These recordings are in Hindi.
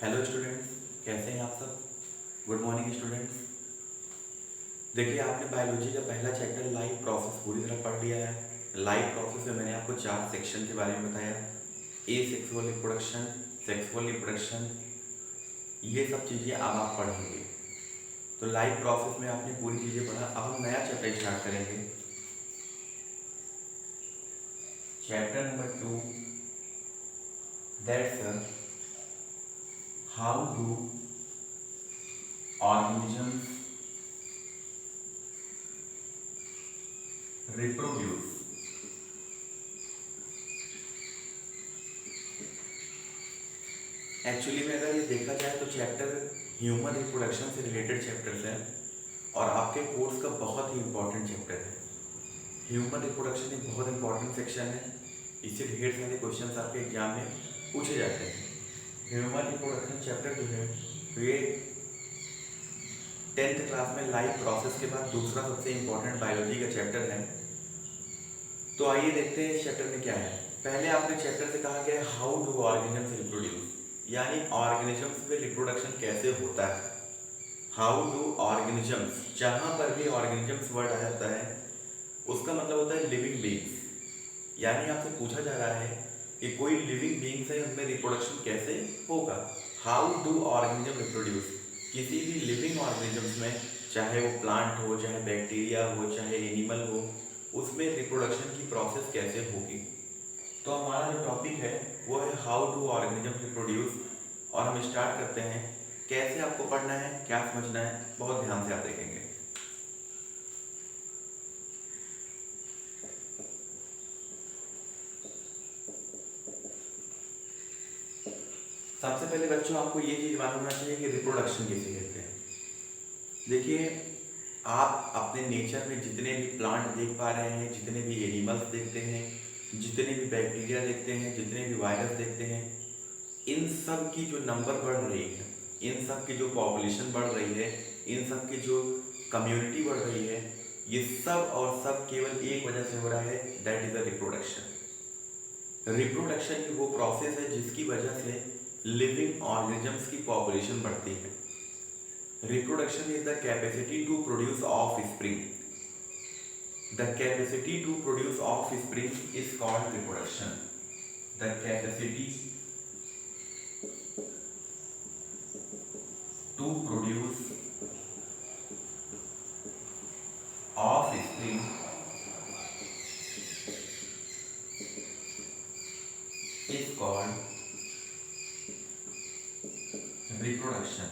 हेलो स्टूडेंट्स, कैसे हैं आप सब। Good morning students. देखिए, आपने बायोलॉजी का पहला चैप्टर लाइफ प्रोसेस पूरी तरह पढ़ लिया है। लाइफ प्रोसेस में मैंने आपको 4 सेक्शन के बारे में बताया। ए सेक्सुअल रिप्रोडक्शन, सेक्सुअल रिप्रोडक्शन, ये सब चीज़ें अब आप पढ़ेंगे। तो लाइफ प्रोसेस में आपने पूरी चीज़ें पढ़ा। अब हम नया चैप्टर स्टार्ट करेंगे, chapter number 2, that's how do organisms reproduce. Actually में अगर ये देखा जाए तो चैप्टर ह्यूमन रिप्रोडक्शन से रिलेटेड चैप्टर्स हैं और आपके कोर्स का बहुत ही इंपॉर्टेंट चैप्टर है। ह्यूमन रिप्रोडक्शन एक बहुत इंपॉर्टेंट सेक्शन है, इससे ढेर सारे क्वेश्चंस आपके एग्जाम में पूछे जाते हैं। ह्यूमन रिप्रोडक्शन चैप्टर जो है ये 10th क्लास में लाइफ प्रोसेस के बाद दूसरा सबसे इंपॉर्टेंट बायोलॉजी का चैप्टर है। तो आइए देखते हैं इस चैप्टर में क्या है। पहले आपने चैप्टर से कहा गया हाउ डू ऑर्गेनिजम्स रिप्रोड्यूस, यानी ऑर्गेनिजम्स में रिप्रोडक्शन कैसे होता है। हाउ डू ऑर्गेनिजम्स, जहाँ पर भी ऑर्गेनिजम्स वर्ड आ जाता है उसका मतलब होता है लिविंग बींग्स, यानी आपसे पूछा जा रहा है कि कोई लिविंग बींग्स है उनमें रिप्रोडक्शन कैसे होगा। हाउ डू ऑर्गेनिजम रिप्रोड्यूस, किसी भी लिविंग ऑर्गेनिजम्स में, चाहे वो प्लांट हो, चाहे बैक्टीरिया हो, चाहे एनिमल हो, उसमें रिप्रोडक्शन की प्रोसेस कैसे होगी। तो हमारा जो टॉपिक है वो है हाउ डू ऑर्गेनिजम रिप्रोड्यूस, और हम स्टार्ट करते हैं। कैसे आपको पढ़ना है, क्या समझना है, बहुत ध्यान से आप देखेंगे। सबसे पहले बच्चों आपको ये चीज़ मालूम होना चाहिए कि रिप्रोडक्शन किसे कहते हैं। देखिए, आप अपने नेचर में जितने भी प्लांट देख पा रहे हैं, जितने भी एनिमल्स देखते हैं, जितने भी बैक्टीरिया देखते हैं, जितने भी वायरस देखते हैं, इन सब की जो नंबर बढ़ रही है, इन सब की जो पॉपुलेशन बढ़ रही है, इन सब की जो कम्युनिटी बढ़ रही है, ये सब और सब केवल एक वजह से हो रहा है, that is the reproduction. Reproduction ही वो प्रोसेस है जिसकी वजह से लिविंग ऑर्गेनिजम्स की पॉपुलेशन बढ़ती है। Reproduction is the capacity to produce offspring. The capacity to produce offspring is called reproduction. The capacity to produce offspring is called reproduction।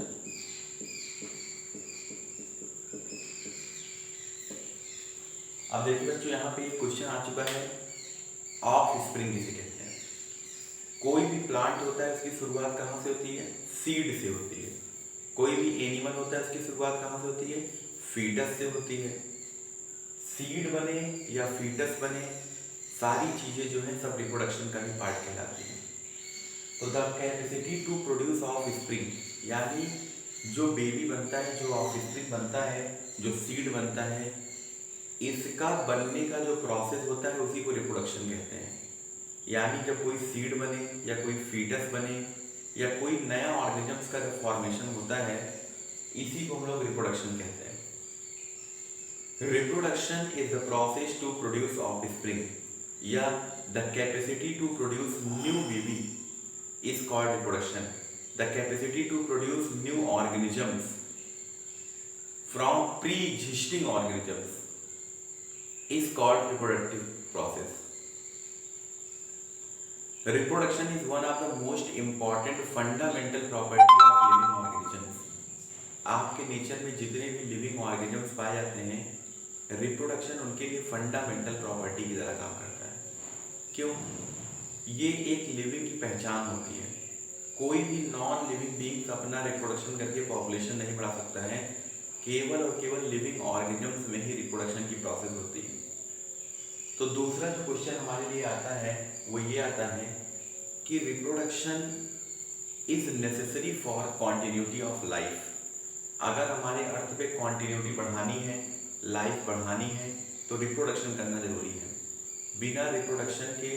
अब देखिए बच्चों, यहाँ पे एक क्वेश्चन आ चुका है, ऑफ स्प्रिंग किसे कहते हैं। कोई भी प्लांट होता है उसकी शुरुआत कहाँ से होती है, सीड से होती है। कोई भी एनिमल होता है उसकी शुरुआत कहाँ से होती है, फीटस से होती है। सीड बने या फीटस बने, सारी चीजें जो हैं सब रिप्रोडक्शन का ही पार्ट कहलाती हैं। तो the capacity to produce offspring, यानी जो बेबी बनता है, जो ऑफ स्प्रिंग बनता है, जो सीड बनता है, इसका बनने का जो प्रोसेस होता है उसी को रिप्रोडक्शन कहते हैं। यानी जब कोई सीड बने या कोई फीटस बने या कोई नया ऑर्गेनिजम्स का जो फॉर्मेशन होता है, इसी को हम लोग रिप्रोडक्शन कहते हैं। Reproduction is the process to produce offspring, या the capacity to produce new baby is called reproduction. The capacity to produce new organisms from pre existing organisms is called reproductive process. Reproduction is one of the most important fundamental property of living organisms. आपके नेचर में जितने भी लिविंग ऑर्गेनिजम्स पाए जाते हैं, रिप्रोडक्शन उनके लिए फंडामेंटल प्रॉपर्टी की तरह काम करता है। क्यों? ये एक लिविंग की पहचान होती है। कोई भी नॉन लिविंग बीइंग्स अपना रिप्रोडक्शन करके पॉपुलेशन नहीं बढ़ा सकता है, केवल और केवल लिविंग ऑर्गेनिजम्स में ही रिप्रोडक्शन की प्रोसेस होती है। तो दूसरा जो क्वेश्चन हमारे लिए आता है वो ये आता है कि reproduction is necessary for continuity of life. अगर हमारे अर्थ पे कॉन्टिन्यूटी बढ़ानी है, लाइफ बढ़ानी है, तो रिप्रोडक्शन करना जरूरी है। बिना रिप्रोडक्शन के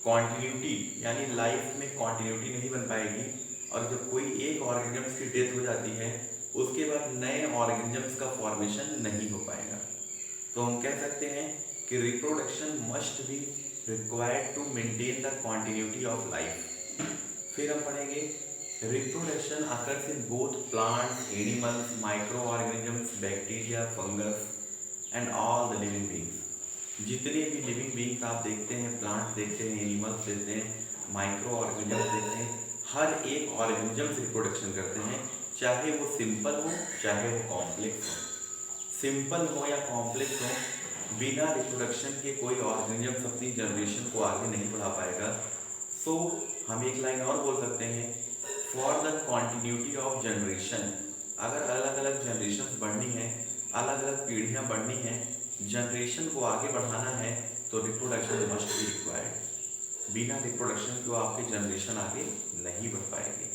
कॉन्टिन्यूटी यानी लाइफ में कॉन्टिन्यूटी नहीं बन पाएगी और जब कोई एक ऑर्गेनिजम्स की डेथ हो जाती है उसके बाद नए ऑर्गेनिजम्स का फॉर्मेशन नहीं हो पाएगा। तो हम कह सकते हैं कि reproduction must be required to maintain the continuity of life. फिर हम पढ़ेंगे reproduction occurs in both plants, animals, micro organisms, bacteria, fungus and all the living beings. जितने भी लिविंग बींग्स आप देखते हैं, प्लांट्स देखते हैं, एनिमल्स देखते हैं, माइक्रो ऑर्गेनिजम्स देखते हैं, हर एक ऑर्गेनिजम्स रिप्रोडक्शन करते हैं, चाहे वो सिंपल हो चाहे वो कॉम्प्लेक्स हो। सिंपल हो या कॉम्प्लेक्स हो, बिना रिप्रोडक्शन के कोई ऑर्गेनिजम्स अपनी जनरेशन को आगे नहीं बढ़ा पाएगा। सो हम एक लाइन और बोल सकते हैं, for the continuity of generation, अगर अलग अलग जनरेशन बढ़नी है, अलग अलग पीढ़ियाँ बढ़नी हैं, जनरेशन को आगे बढ़ाना है, तो रिप्रोडक्शन मस्ट बी रिक्वायर्ड। बिना रिप्रोडक्शन को आपकी जनरेशन आगे नहीं बढ़ पाएगी।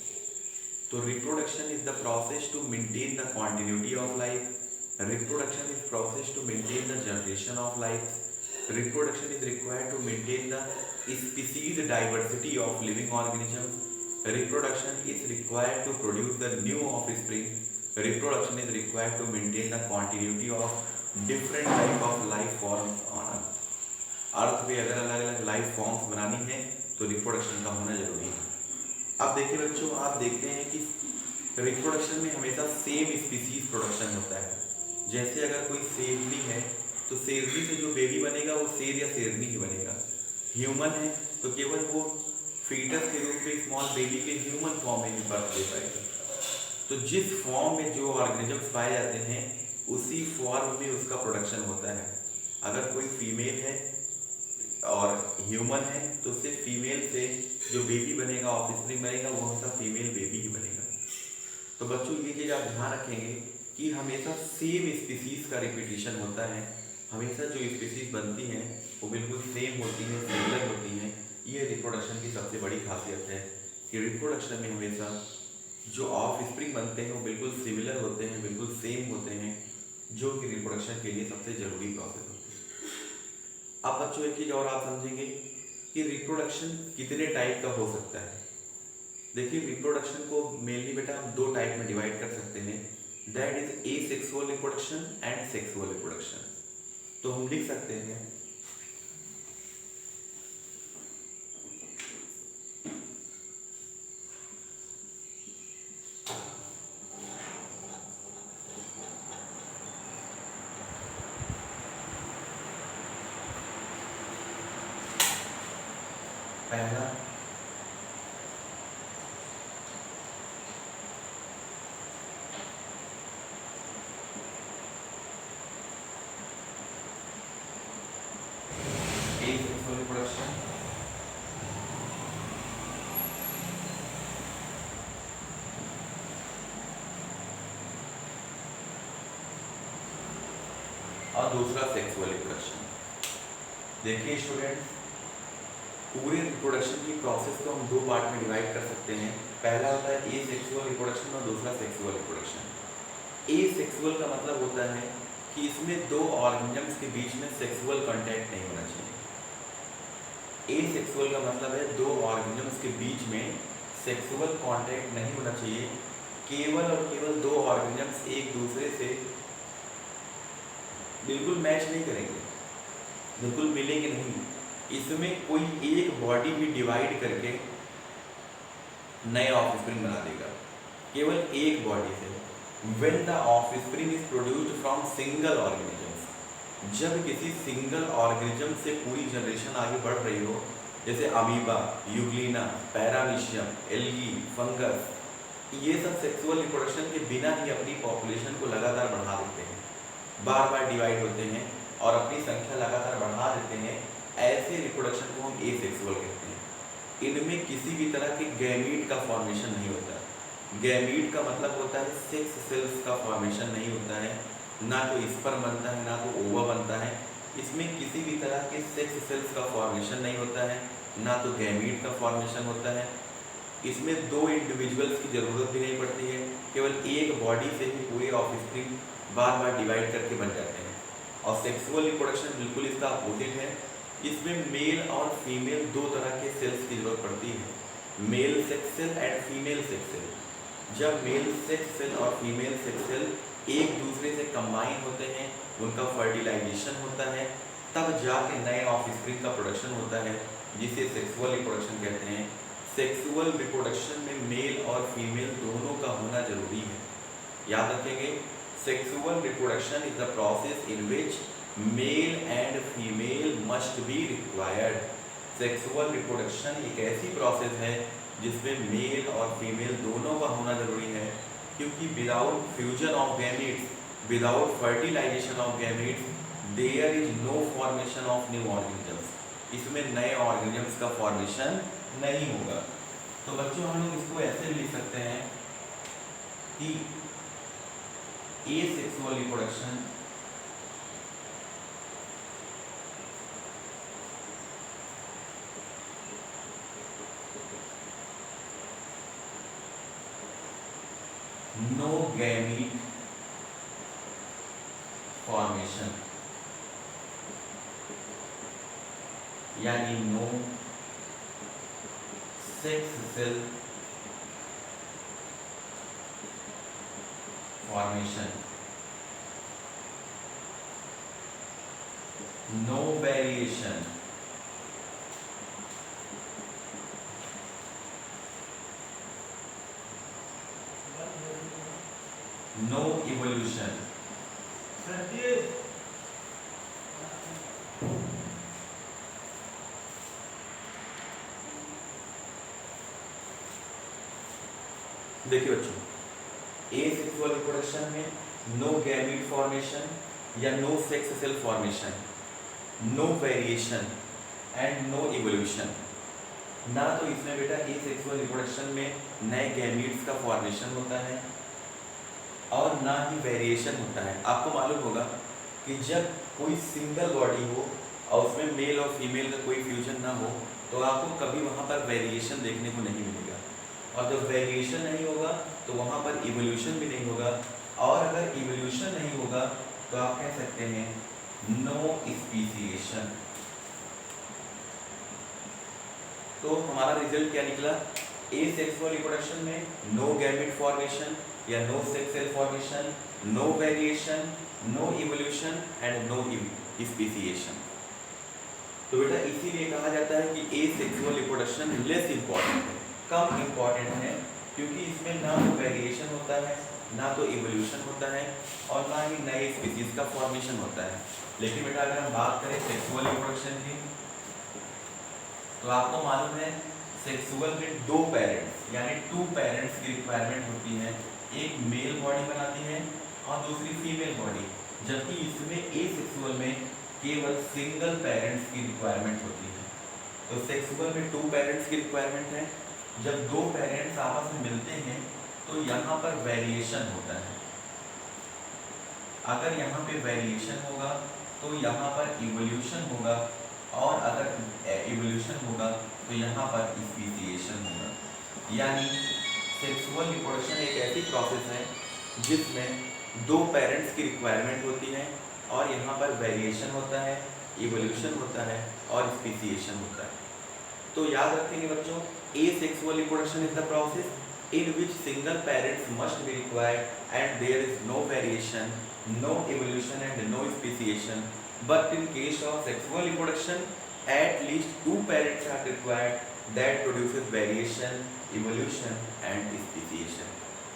तो reproduction is the process to maintain the continuity of life. Reproduction is process to maintain the generation of life. Reproduction is required to maintain the species diversity of living organisms. Reproduction is required to produce the new offspring. Reproduction is required to maintain the continuity of different type of life forms on earth. अर्थ पे अगर अलग अलग लाइफ फॉर्म्स बनानी है तो रिप्रोडक्शन का होना जरूरी है। अब देखिए बच्चों, आप देखते हैं कि रिप्रोडक्शन में हमेशा सेम स्पीसीज प्रोडक्शन होता है। जैसे अगर कोई शेरनी है तो शेरनी से जो बेबी बनेगा वो शेर या शेरनी ही बनेगा। ह्यूमन है तो केवल वो फीटस के रूप में स्मॉल बेबी के ह्यूमन फॉर्म में ही बर्थ दे पाएगा। तो जिस फॉर्म में जो ऑर्गेनिजम्स पाए जाते हैं उसी फॉर्म में उसका प्रोडक्शन होता है। अगर कोई फीमेल है और ह्यूमन है तो सिर्फ फीमेल से जो बेबी बनेगा, ऑफस्प्रिंग बनेगा, वो हमेशा फीमेल बेबी ही बनेगा। तो बच्चों ये चीज़ आप ध्यान रखेंगे कि हमेशा सेम स्पीसीज का रिपीटिशन होता है। हमेशा जो स्पीसीज बनती हैं वो बिल्कुल सेम होती हैं, सिमिलर होती हैं। ये रिप्रोडक्शन की सबसे बड़ी खासियत है कि रिप्रोडक्शन में हमेशा जो ऑफस्प्रिंग बनते हैं वो बिल्कुल सिमिलर होते हैं, बिल्कुल सेम होते हैं, जो कि रिप्रोडक्शन के लिए सबसे ज़रूरी प्रोसेस होती है। अब बच्चों एक चीज़ और आप समझेंगे कि रिप्रोडक्शन कितने टाइप का हो सकता है। देखिए, रिप्रोडक्शन को मेनली बेटा हम दो टाइप में डिवाइड कर सकते हैं, that is asexual reproduction and sexual reproduction. तो हम लिख सकते हैं पहला asexual reproduction, और दूसरा सेक्सुअल रिप्रोडक्शन। देखिए स्टूडेंट्स, पूरे रिप्रोडक्शन की प्रोसेस को हम दो पार्ट में डिवाइड कर सकते हैं। पहला होता है एसेक्सुअल रिप्रोडक्शन और दूसरा सेक्सुअल रिप्रोडक्शन। एसेक्सुअल का मतलब होता है कि इसमें दो ऑर्गेनिजम्स के बीच में सेक्सुअल कांटेक्ट नहीं होना चाहिए। एसेक्सुअल का मतलब है दो ऑर्गेनिजम्स के बीच में सेक्सुअल कांटेक्ट नहीं होना चाहिए। केवल और केवल दो ऑर्गेनिजम्स एक दूसरे से बिल्कुल मैच नहीं करेंगे, बिल्कुल मिलेंगे नहीं। इसमें कोई एक बॉडी भी डिवाइड करके नए ऑफस्प्रिंग बना देगा, केवल एक बॉडी से। When the offspring is produced from single organisms, जब किसी सिंगल ऑर्गेनिज्म से पूरी जनरेशन आगे बढ़ रही हो, जैसे amoeba, Euglena, paramecium, algae, fungus, ये सब सेक्सुअल रिप्रोडक्शन के बिना ही अपनी पॉपुलेशन को लगातार बढ़ा देते हैं, बार बार डिवाइड होते हैं और अपनी संख्या लगातार बढ़ा देते हैं। ऐसे रिप्रोडक्शन को हम एसेक्सुअल कहते हैं। इनमें किसी भी तरह के गैमीट का फॉर्मेशन नहीं होता। गैमीट का मतलब होता है सेक्स सेल्स का फॉर्मेशन नहीं होता है, ना तो स्पर्म बनता है ना तो ओवा बनता है। इसमें किसी भी तरह के सेक्स सेल्स का फॉर्मेशन नहीं होता है, ना तो गैमीट का फॉर्मेशन होता है। इसमें दो इंडिविजुअल्स की ज़रूरत भी नहीं पड़ती है, केवल एक बॉडी से ही पूरे ऑफस्प्रिंग बार बार डिवाइड करके बन जाते हैं। और सेक्सुअल रिप्रोडक्शन बिल्कुल इसका अपोजिट है। इसमें मेल और फीमेल दो तरह के सेल्स की जरूरत पड़ती है। Male sex cell and female sex cell. जब मेल सेक्स सेल और फीमेल सेक्स सेल एक दूसरे से कंबाइन होते हैं, उनका फर्टिलाइजेशन होता है, तब जाके नए ऑफस्प्रिंग का प्रोडक्शन होता है, जिसे सेक्सुअल रिप्रोडक्शन कहते हैं। सेक्सुअल रिप्रोडक्शन में मेल और फीमेल दोनों का होना जरूरी है। याद रखेंगे, sexual reproduction is the process in which male and female must be required. Sexual reproduction एक ऐसी प्रोसेस है जिसमें मेल और फीमेल दोनों का होना जरूरी है, क्योंकि without fusion of gametes, without fertilisation of gametes, there is no formation of new organisms. इसमें नए ऑर्गेनिजम्स का फॉर्मेशन नहीं होगा। तो बच्चों हम लोग इसको ऐसे भी लिख सकते हैं कि asexual reproduction no gamete formation, यानी no sex cell formation, no variation, no evolution. देखिए बच्चों, एसेक्सुअल रिप्रोडक्शन में नो गैमीट फॉर्मेशन या no sex cell formation, no variation and no evolution. ना तो इसमें बेटा एसेक्सुअल रिप्रोडक्शन में नए गैमीट्स का फॉर्मेशन होता है और ना ही वेरिएशन होता है। आपको मालूम होगा कि जब कोई सिंगल बॉडी हो और उसमें मेल और फीमेल का कोई फ्यूजन ना हो, तो आपको कभी वहाँ पर वेरिएशन देखने को नहीं मिलेगा, और जब वेरिएशन नहीं होगा तो वहाँ पर इवोल्यूशन भी नहीं होगा, और अगर इवोल्यूशन नहीं होगा तो आप कह सकते हैं नो स्पीसीएशन। तो हमारा रिजल्ट क्या निकला? एसेक्सुअल रिप्रोडक्शन में नो गैमेट फॉर्मेशन या no sex cell formation, no variation, no evolution and no speciation. तो बेटा इसीलिए कहा जाता है कि एसेक्सुअल रिप्रोडक्शन लेस इंपॉर्टेंट है, कम इंपॉर्टेंट है, क्योंकि इसमें ना तो वेरिएशन होता है, ना तो इवोल्यूशन होता है, और ना ही नए स्पीसीज का फॉर्मेशन होता है। लेकिन बेटा अगर हम बात करें सेक्सुअल रिप्रोडक्शन की, तो आपको मालूम है सेक्सुअल में दो पेरेंट्स यानी टू पेरेंट्स की रिक्वायरमेंट होती है। एक मेल बॉडी बनाती है और दूसरी फीमेल बॉडी, जबकि इसमें एसेक्सुअल में केवल सिंगल पेरेंट्स की रिक्वायरमेंट होती है। तो सेक्सुअल में टू पेरेंट्स की रिक्वायरमेंट है। जब दो पेरेंट्स आपस में मिलते हैं तो यहाँ पर वेरिएशन होता है। अगर यहाँ पे वेरिएशन होगा तो यहाँ पर इवोल्यूशन होगा, और अगर इवोल्यूशन होगा तो यहाँ पर स्पीसीएशन होगा। यानी सेक्सुअल रिप्रोडक्शन एक ऐसी प्रोसेस है जिसमें दो पेरेंट्स की रिक्वायरमेंट होती है, और यहाँ पर वेरिएशन होता है, इवोल्यूशन होता है और स्पीसीएशन होता है। तो याद रखेंगे बच्चों, asexual reproduction is the process in which single parents must be required and there is no variation, no evolution and no speciation. But in case of sexual reproduction, at least two parents are required that produces variation, evolution and speciation.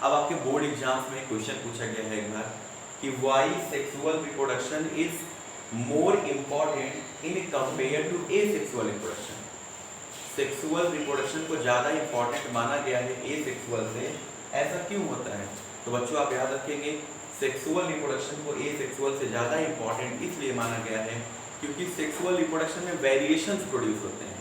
अब आपके बोर्ड एग्जाम्स में क्वेश्चन पूछा गया है एक बार कि why sexual reproduction is more important in compared to asexual reproduction. Sexual reproduction को ज़्यादा इंपॉर्टेंट माना गया है एसेक्सुअल से, ऐसा क्यों होता है? तो बच्चों आप याद रखेंगे, सेक्सुअल रिप्रोडक्शन को एसेक्सुअल से ज़्यादा इंपॉर्टेंट इसलिए माना गया है क्योंकि सेक्सुअल रिप्रोडक्शन में वेरिएशंस प्रोड्यूस होते हैं,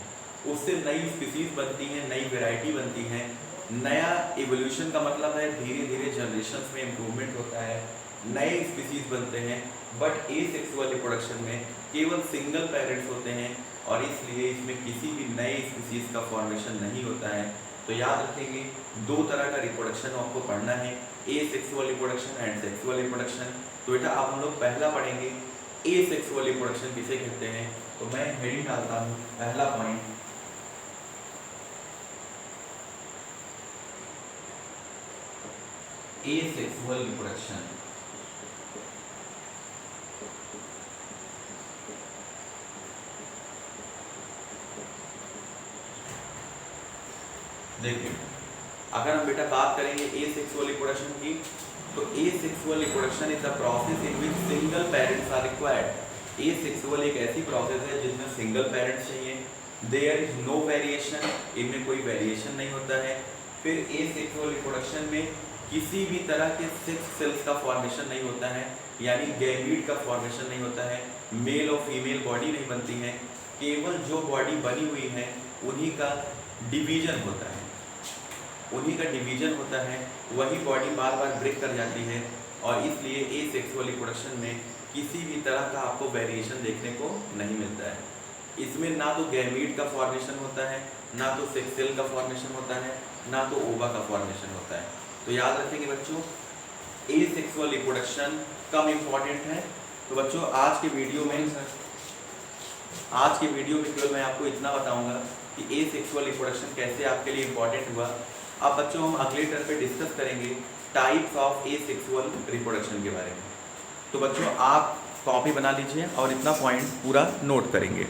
उससे नई स्पीसीज बनती हैं, नई वेराइटी बनती हैं। नया इवोल्यूशन का मतलब है धीरे धीरे जनरेशन्स में इम्प्रूवमेंट होता है, नए स्पीसीज बनते हैं। बट एसेक्सुअल रिप्रोडक्शन में केवल सिंगल पेरेंट्स होते हैं और इसलिए इसमें किसी भी नए स्पीसीज का फॉर्मेशन नहीं होता है। तो याद रखेंगे दो तरह का रिप्रोडक्शन आपको पढ़ना है, asexual reproduction and sexual reproduction. तो बेटा अब हम लोग पहला पढ़ेंगे एसेक्सुअल रिप्रोडक्शन किसे कहते हैं। तो मैं हेडिंग डालता हूँ, पहला पॉइंट एसेक्सुअल रिप्रोडक्शन। देखिए अगर हम बेटा बात करेंगे एसेक्सुअल रिप्रोडक्शन की, तो asexual reproduction is the process in which single parents are required. Asexual एक ऐसी प्रोसेस है जिसमें सिंगल पेरेंट्स चाहिए, देयर इज नो वेरिएशन, इनमें कोई वेरिएशन नहीं होता है। फिर एसेक्सुअल रिप्रोडक्शन में किसी भी तरह के सेक्स सेल्स का फॉर्मेशन नहीं होता है, यानी गैमीट का फॉर्मेशन नहीं होता है, मेल और फीमेल बॉडी नहीं बनती है, केवल जो बॉडी बनी हुई है उन्हीं का डिवीजन होता है, उन्हीं का डिवीजन होता है, वही बॉडी बार बार ब्रेक कर जाती है। और इसलिए एसेक्सुअल रिप्रोडक्शन में किसी भी तरह का आपको वेरिएशन देखने को नहीं मिलता है। इसमें ना तो गैमीट का फॉर्मेशन होता है, ना तो सेक्स सेल का फॉर्मेशन होता है, ना तो ओवा का फॉर्मेशन होता है। तो याद रखेंगे बच्चों, एसेक्सुअल रिप्रोडक्शन कम इम्पॉर्टेंट है। तो बच्चों आज के वीडियो में केवल मैं आपको इतना बताऊंगा कि एसेक्सुअल रिप्रोडक्शन कैसे आपके लिए इम्पॉर्टेंट हुआ। अब बच्चों हम अगले टर्म पे डिस्कस करेंगे टाइप्स ऑफ एसेक्सुअल रिप्रोडक्शन के बारे में। तो बच्चों आप कॉपी बना लीजिए और इतना पॉइंट पूरा नोट करेंगे।